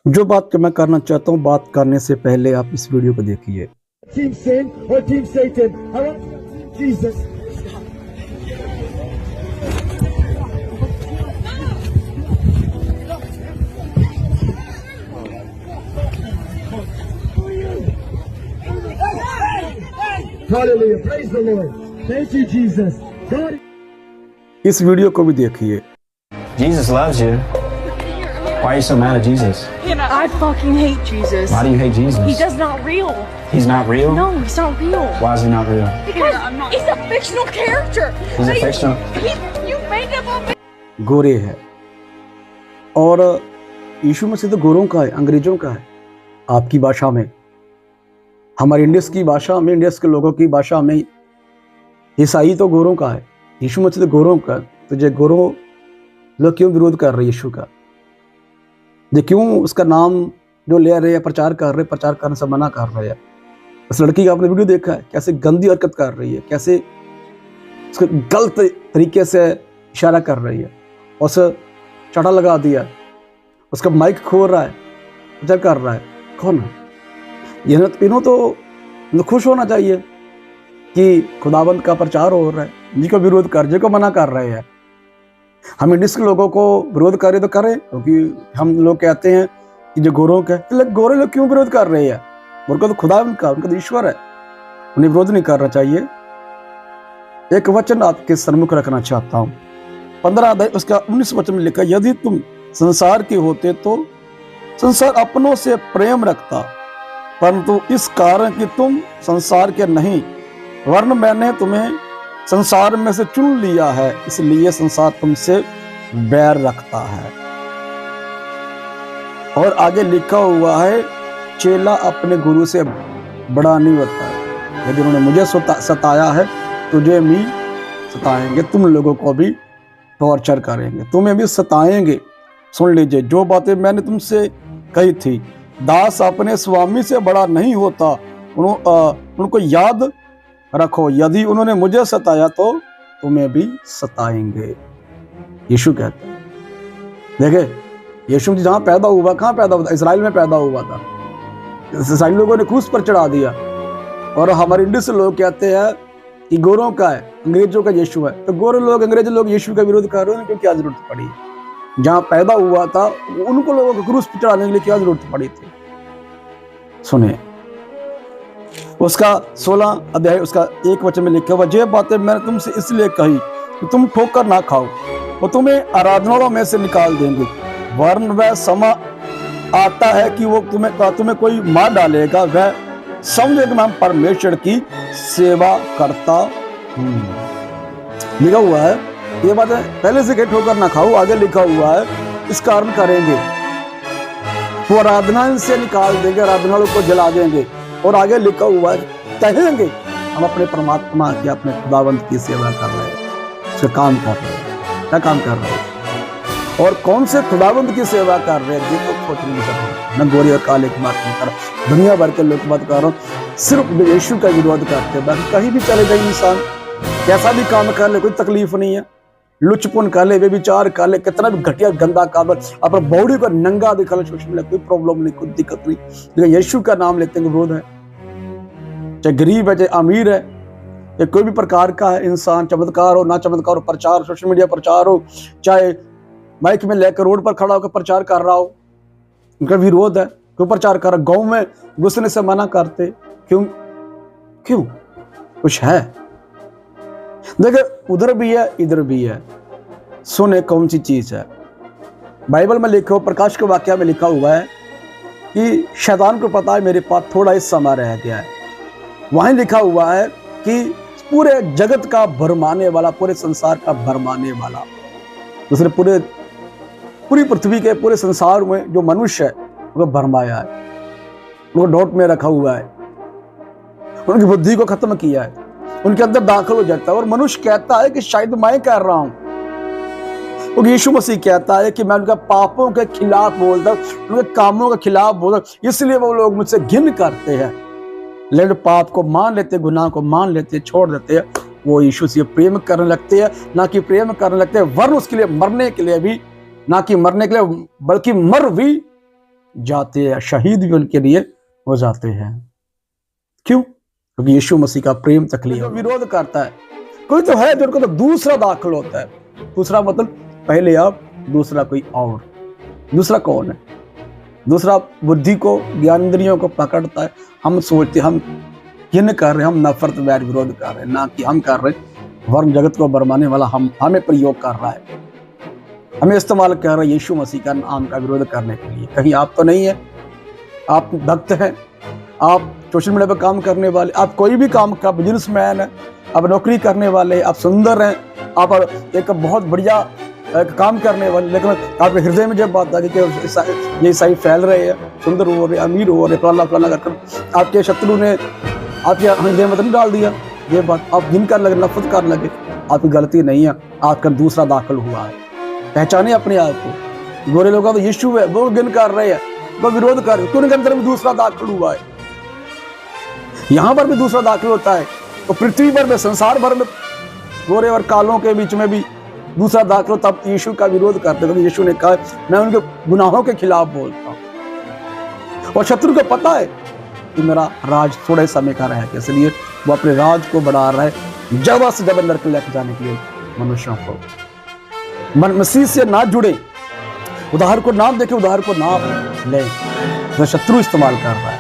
जो बात मैं करना चाहता हूँ, बात करने से पहले आप इस वीडियो को देखिए। Team Sin or Team Satan? I want Jesus. Hallelujah. Praise the Lord. Thank you, Jesus. God. इस वीडियो को भी देखिए। Jesus loves you. Why are you so mad at Jesus? I fucking hate Jesus. Why do you hate Jesus? He does not real. He's not real? No, he's not real. Why is he not real? Because he's a fictional character. He's a fictional? You made him a गोरे है और यीशु मसीह तो गोरों का है, अंग्रेजों का है। आपकी भाषा में, हमारे इंडियस की भाषा में, इंडियस के लोगों की भाषा में ईसाई तो गोरों का है, यीशु मसीह तो गोरों का। तो जो गोरों लोग क्यों विरोध कर रहे हैं यीशु का? जो क्यों उसका नाम जो ले रहे हैं, प्रचार कर रहे हैं, प्रचार करने से मना कर रहे हैं? उस लड़की का आपने वीडियो देखा है, कैसे गंदी हरकत कर रही है, कैसे उसको गलत तरीके से इशारा कर रही है, उसे चढ़ा लगा दिया, उसका माइक खो रहा है, प्रचार कर रहा है। कौन है? इन्हों तो खुश होना चाहिए कि खुदाबंद का प्रचार हो रहा है, जिसको विरोध कर, जिसको मना कर रहे हैं। हम इंडियस के लोगों को विरोध करें तो करें, क्योंकि हम लोग कहते हैं कि जो गोरों का है, गोरे लोग क्यों विरोध कर रहे हैं? उनको तो खुदा उनका तो ईश्वर है, उन्हें विरोध नहीं करना चाहिए। एक वचन आपके सम्मुख रखना चाहता हूँ, 15 अध्याय उसका 19 वचन में लिखा, यदि तुम संसार के होते तो संसार अपनों से प्रेम रखता, परंतु इस कारण कि तुम संसार के नहीं, वरन मैंने तुम्हें संसार में से चुन लिया है, इसलिए संसार तुमसे बैर रखता है। और आगे लिखा हुआ है, चेला अपने गुरु से बड़ा नहीं होता है। यदि उन्होंने मुझे सताया है, तुझे भी सताएंगे, तुम लोगों को भी टॉर्चर करेंगे, तुम्हें भी सताएंगे। सुन लीजिए जो बातें मैंने तुमसे कही थी, दास अपने स्वामी से बड़ा नहीं होता, उनको याद रखो, यदि उन्होंने मुझे सताया तो तुम्हें भी सताएंगे। यीशु कहते हैं, देखे यीशु जहां पैदा हुआ, कहां पैदा हुआ था? इसराइल में पैदा हुआ था। इसराइल लोगों ने क्रूस पर चढ़ा दिया, और हमारे इंडियन से लोग कहते हैं कि गोरों का है, अंग्रेजों का यीशु है। तो गोरे लोग, अंग्रेज लोग यीशु का विरोध कर रहे हैं, उनको क्या जरूरत पड़ी? जहां पैदा हुआ था उनको लोगों को क्रूस पर चढ़ाने के लिए क्या जरूरत पड़ी थी? सुने उसका 16 अध्याय उसका 1 वचन में लिखा हुआ, ये बातें मैंने तुमसे इसलिए कही कि तुम ठोकर ना खाओ, वो तुम्हें आराधनाओं में से निकाल देंगे, वरन वह समय आता है कि वो तुम्हें कोई मार डालेगा, वह समझे कि मैं परमेश्वर की सेवा करता हूँ। लिखा हुआ है, ये बातें पहले से कही ठोकर ना खाओ, आगे लिखा हुआ है इस कारण करेंगे, वो आराधना से निकाल देंगे, आराधनाओं को जला देंगे। और आगे लिखा हुआ है, कहेंगे हम अपने परमात्मा की, अपने खुदावंत की सेवा कर रहे हैं, उसका काम कर रहे हैं। क्या काम कर रहे हैं? और कौन से खुदावंत की सेवा कर रहे हैं? जिनको सोच नहीं सकते। मैं गोरी और काले की बात नहीं कर रहा, दुनिया भर के लोग की बात कर रहा हूँ। सिर्फ यीशु का विरोध करते हैं, बाकी कहीं भी चले जाए इंसान, कैसा भी काम कर ले, कोई तकलीफ नहीं है। लुचपुन कर ले, व्यभिचार कर ले, कितना भी घटिया गंदा काम, अपने बॉडी को नंगा दिखा ले सोशल मीडिया, कोई प्रॉब्लम नहीं, कोई दिक्कत नहीं। लेकिन यीशु का नाम लेते हैं विरोध है। चाहे गरीब है, चाहे अमीर है, या कोई भी प्रकार का है इंसान, चमत्कार हो ना चमत्कार हो, प्रचार सोशल मीडिया प्रचार हो, चाहे माइक में लेकर रोड पर खड़ा होकर प्रचार कर रहा हो, उनका विरोध है। क्यों प्रचार कर रहा? गाँव में घुसने से मना करते, क्यों? कुछ है? देखिए उधर भी है, इधर भी है। सुने कौन सी चीज है? बाइबल में लिखा हुआ, प्रकाश के वाक्य में लिखा हुआ है कि शैतान को पता है मेरे पास थोड़ा ही समय रह गया है। वहीं लिखा हुआ है कि पूरे जगत का भरमाने वाला, पूरे संसार का भरमाने वाला, दूसरे पूरी पृथ्वी के पूरे संसार में जो मनुष्य है उनको भरमाया है, उनको डॉट में रखा हुआ है, उनकी बुद्धि को खत्म किया है, उनके अंदर दाखिल हो जाता है। और मनुष्य कहता है कि शायद मैं कर रहा हूं, क्योंकि यीशु मसीह कहता है कि मैं उनके पापों के खिलाफ बोलता हूं, उनके कामों के खिलाफ बोलता हूं, इसलिए वो लोग मुझसे घिन करते हैं। लेकिन पाप को मान लेते, गुनाह को मान लेते, छोड़ देते हैं, वो यीशु से प्रेम करने लगते हैं, ना कि प्रेम करने लगते हैं वरन उसके लिए मरने के लिए भी, ना कि मरने के लिए बल्कि मर भी जाते हैं, शहीद भी उनके लिए हो जाते हैं। क्यों? क्योंकि यीशु मसीह का प्रेम तकलीफ विरोध करता है। कोई तो है जो उनको तो दूसरा दाखिल होता है। दूसरा मतलब पहले आप, दूसरा कोई और। दूसरा कौन है? दूसरा बुद्धि को, ज्ञान इंद्रियों को पकड़ता है। हम सोचते हम घिन कर रहे हैं, हम नफरत वैर विरोध कर रहे हैं, ना कि हम कर रहे हैं वर्म जगत को बरमाने वाला हमें प्रयोग कर रहा है, हमें इस्तेमाल कर रहा है यीशु मसीह का नाम का विरोध करने के लिए। कहीं आप तो नहीं है, आप भक्त हैं, आप सोशल मीडिया पर काम करने वाले, आप कोई भी काम का बिजनेसमैन है, आप नौकरी करने वाले, आप सुंदर हैं, आप एक बहुत बढ़िया काम करने वाले, लेकिन आपके हृदय में जब बात आ गई कि ये ईसाई फैल रहे हैं, सुंदर हो रहे, अमीर हो रहे, फलाना फलाना कर आपके शत्रु ने आपके हृदय में नहीं डाल दिया ये बात, आप घिन कर लगे, नफरत कर लगे। आपकी गलती नहीं है, आपका दूसरा दाखिल हुआ है। पहचाने अपने आप को। गोरे लोग तो यीशु है, वो घिन कर रहे हैं, वो विरोध कर रहे हैं, क्यों उनके अंदर भी दूसरा दाखिल हुआ है। यहां पर भी दूसरा दाखिल होता है, तो पृथ्वी पर में, संसार भर में गोरे और कालों के बीच में भी दूसरा दाखिल, तब यीशु का विरोध करते, क्योंकि यीशु ने कहा मैं उनके गुनाहों के खिलाफ बोलता हूं। और शत्रु को पता है कि मेरा राज थोड़े समय का रहेगा, इसलिए वो अपने राज को बढ़ा रहा है जगह से जगह नरक लेकर जाने के लिए मनुष्यों को। मन मसीह से ना जुड़े, उधार को नाम देखे, उधार को नाम ले, तो शत्रु इस्तेमाल कर रहा है,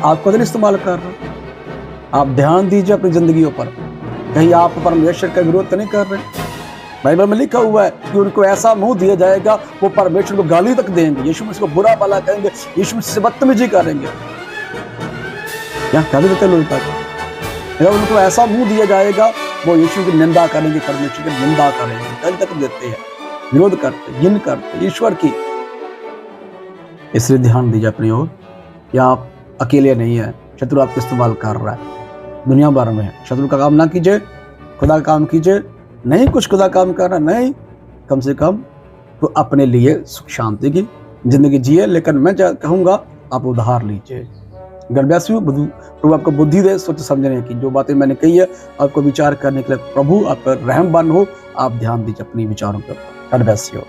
आपको नहीं इस्तेमाल कर रहा। आप ध्यान दीजिए अपनी जिंदगियों पर, कहीं आप परमेश्वर का विरोध तो नहीं कर रहे। बाइबल में लिखा हुआ है कि उनको ऐसा मुंह दिया जाएगा, वो परमेश्वर को गाली तक देंगे, यीशु मसीह को बुरा भला कहेंगे, यीशु मसीह से बदतमीजी करेंगे। क्या कह देते लोग तक, उनको ऐसा मुंह दिया जाएगा, वो यीशु की निंदा करेंगे, परमेश्वर की निंदा करेंगे, गाली तक देते हैं, विरोध करते, घिन करते ईश्वर की। इसलिए ध्यान दीजिए अपनी ओर, या आप अकेले नहीं है, शत्रु आपको इस्तेमाल कर रहा है, दुनिया भर में। शत्रु का काम ना कीजिए, खुदा का काम कीजिए। नहीं कुछ खुदा काम करना, नहीं, कम से कम तो अपने लिए सुख शांति की जिंदगी जिए। लेकिन मैं कहूँगा आप उधार लीजिए। God bless you. प्रभु आपको बुद्धि दे सोच समझने की, जो बातें मैंने कही है आपको विचार करने के लिए प्रभु आप पर रहमबान हो। आप ध्यान दीजिए अपने विचारों पर। God bless you.